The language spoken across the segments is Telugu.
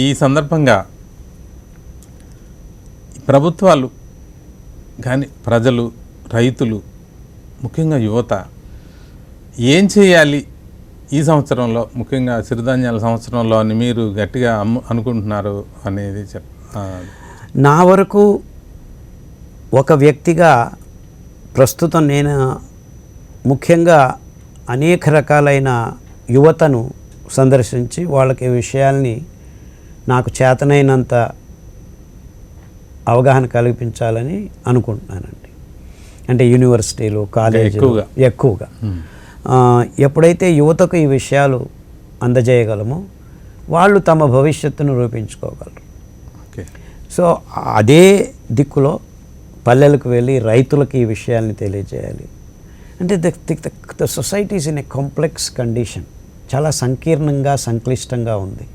ఈ సందర్భంగా ప్రభుత్వాలు కానీ ప్రజలు, రైతులు, ముఖ్యంగా యువత ఏం చేయాలి ఈ సంవత్సరంలో, ముఖ్యంగా సిరిధాన్యాల సంవత్సరంలో అని మీరు గట్టిగా అనుకుంటున్నారు అనేది నా వరకు ఒక వ్యక్తిగా ప్రస్తుతం నేను ముఖ్యంగా అనేక రకాలైన యువతను సందర్శించి వాళ్ళకి విషయాల్ని నాకు చేతనైనంత అవగాహన కల్పించాలని అనుకుంటున్నానండి. అంటే యూనివర్సిటీలు, కాలేజీలు ఎక్కువగా ఎప్పుడైతే యువతకు ఈ విషయాలు అందజేయగలమో వాళ్ళు తమ భవిష్యత్తును రూపించుకోగలరు. సో అదే దిక్కులో పల్లెలకు వెళ్ళి రైతులకు ఈ విషయాల్ని తెలియజేయాలి. అంటే the society is in a complex condition, చాలా సంకీర్ణంగా సంక్లిష్టంగా ఉంది.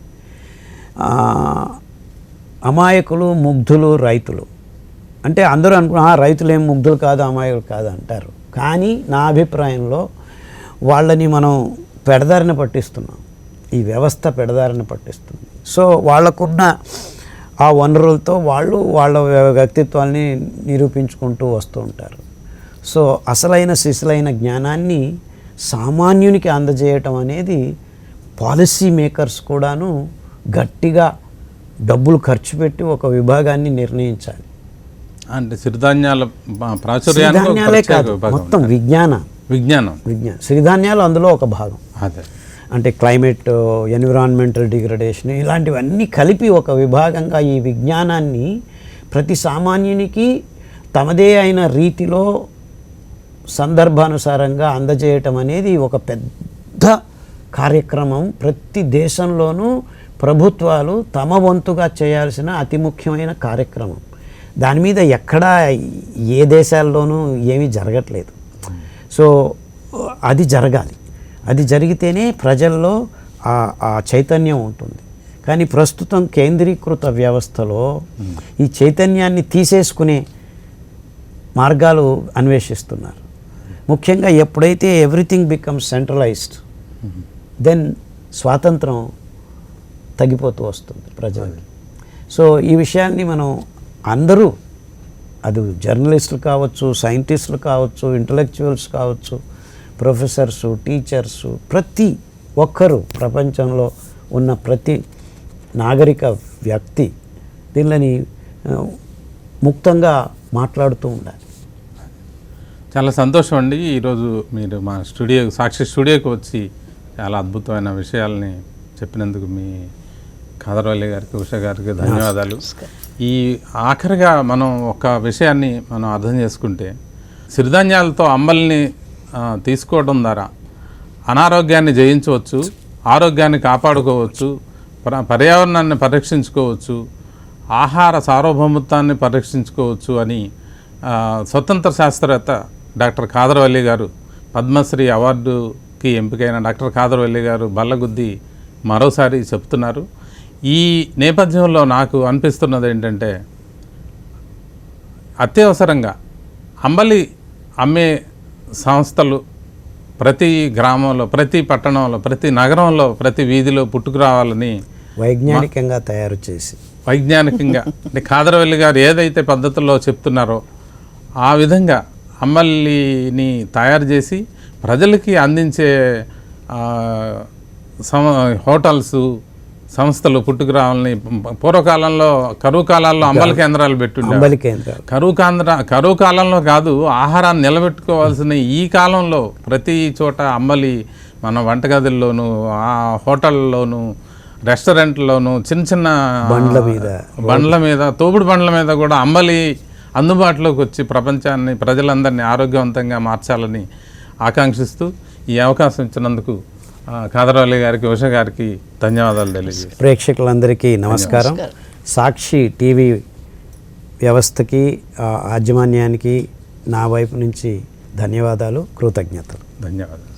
అమాయకులు, ముగ్ధులు, రైతులు అంటే అందరూ రైతులు ఏం ముగ్ధులు కాదు, అమాయకులు కాదు అంటారు. కానీ నా అభిప్రాయంలో వాళ్ళని మనం పెడదారిన పట్టిస్తున్నాం, ఈ వ్యవస్థ పెడదారిన పట్టిస్తుంది. సో వాళ్ళకున్న ఆ వనరులతో వాళ్ళు వాళ్ళ వ్యక్తిత్వాన్ని నిరూపించుకుంటూ వస్తూ ఉంటారు. సో అసలైన సిసలైన జ్ఞానాన్ని సామాన్యునికి అందజేయటం అనేది పాలసీ మేకర్స్ కూడాను గట్టిగా డబ్బులు ఖర్చు పెట్టి ఒక విభాగాన్ని నిర్ణయించాలి. అంటే సిరిధాన్యాలే కాదు, మొత్తం విజ్ఞానం. సిరిధాన్యాలు అందులో ఒక భాగం. అంటే క్లైమేట్, ఎన్విరాన్మెంటల్ డిగ్రేడేషన్ ఇలాంటివన్నీ కలిపి ఒక విభాగంగా ఈ విజ్ఞానాన్ని ప్రతి సామాన్యునికి తమదే అయిన రీతిలో సందర్భానుసారంగా అందజేయటం అనేది ఒక పెద్ద కార్యక్రమం. ప్రతి దేశంలోనూ ప్రభుత్వాలు తమ వంతుగా చేయాల్సిన అతి ముఖ్యమైన కార్యక్రమం. దాని మీద ఎక్కడా ఏ దేశాల్లోనూ ఏమీ జరగట్లేదు. సో అది జరగాలి. అది జరిగితేనే ప్రజల్లో ఆ చైతన్యం ఉంటుంది. కానీ ప్రస్తుతం కేంద్రీకృత వ్యవస్థలో ఈ చైతన్యాన్ని తీసేసుకునే మార్గాలు అన్వేషిస్తున్నారు. ముఖ్యంగా ఎప్పుడైతే ఎవ్రీథింగ్ బికమ్స్ సెంట్రలైజ్డ్, దెన్ స్వాతంత్రం తగ్గిపోతూ వస్తుంది ప్రజలకి. సో ఈ విషయాన్ని మనం అందరూ, అది జర్నలిస్టులు కావచ్చు, సైంటిస్టులు కావచ్చు, ఇంటలెక్చువల్స్ కావచ్చు, ప్రొఫెసర్సు, టీచర్సు, ప్రతి ఒక్కరూ, ప్రపంచంలో ఉన్న ప్రతి నాగరిక వ్యక్తి దీనిని ముక్తంగా మాట్లాడుతూ ఉండాలి. చాలా సంతోషం అండి. ఈరోజు మీరు మా సాక్షి స్టూడియోకి వచ్చి చాలా అద్భుతమైన విషయాలని చెప్పినందుకు మీ ఖాదర్ వలి గారికి, ఉషా గారికి ధన్యవాదాలు. ఈ ఆఖరిగా మనం ఒక విషయాన్ని మనం అర్థం చేసుకుంటే, సిరిధాన్యాలతో అంబలిని తీసుకోవడం ద్వారా అనారోగ్యాన్ని జయించవచ్చు, ఆరోగ్యాన్ని కాపాడుకోవచ్చు, పర్యావరణాన్ని పరిరక్షించుకోవచ్చు, ఆహార సార్వభౌమత్వాన్ని పరిరక్షించుకోవచ్చు అని స్వతంత్ర శాస్త్రవేత్త డాక్టర్ ఖాదర్ వలి గారు, పద్మశ్రీ అవార్డుకి ఎంపికైన డాక్టర్ ఖాదర్ వలి గారు బల్లగుద్ది మరోసారి చెప్తున్నారు. ఈ నేపథ్యంలో నాకు అనిపిస్తున్నది ఏంటంటే, అత్యవసరంగా అంబలి అమ్మే సంస్థలు ప్రతి గ్రామంలో, ప్రతి పట్టణంలో, ప్రతి నగరంలో, ప్రతి వీధిలో పుట్టుకురావాలని వైజ్ఞానికంగా తయారు చేసి, వైజ్ఞానికంగా అంటే ఖాదర్ వలి గారు ఏదైతే పద్ధతుల్లో చెప్తున్నారో ఆ విధంగా అంబలిని తయారు చేసి ప్రజలకి అందించే హోటల్స్, సంస్థలు పుట్టుకురావాలని. పూర్వకాలంలో కరువు కాలాల్లో అంబలి కేంద్రాలు పెట్టుండే. కరువు కాలంలో కాదు, ఆహారాన్ని నిలబెట్టుకోవాల్సిన ఈ కాలంలో ప్రతి చోట అంబలి మన వంటగదుల్లోనూ, ఆ హోటల్లోనూ, రెస్టారెంట్లోనూ, చిన్న చిన్న బండ్ల మీద, తోపుడు బండ్ల మీద కూడా అంబలి అందుబాటులోకి వచ్చి ప్రపంచాన్ని, ప్రజలందరినీ ఆరోగ్యవంతంగా మార్చాలని ఆకాంక్షిస్తూ ఈ అవకాశం ఇచ్చినందుకు ఖాదర్ వలి గారికి, ఉషా గారికి ధన్యవాదాలు తెలియజేస్తాను. ప్రేక్షకులందరికీ నమస్కారం. సాక్షి టీవీ వ్యవస్థకి, యాజమాన్యానికి నా వైపు నుంచి ధన్యవాదాలు, కృతజ్ఞతలు. ధన్యవాదాలు.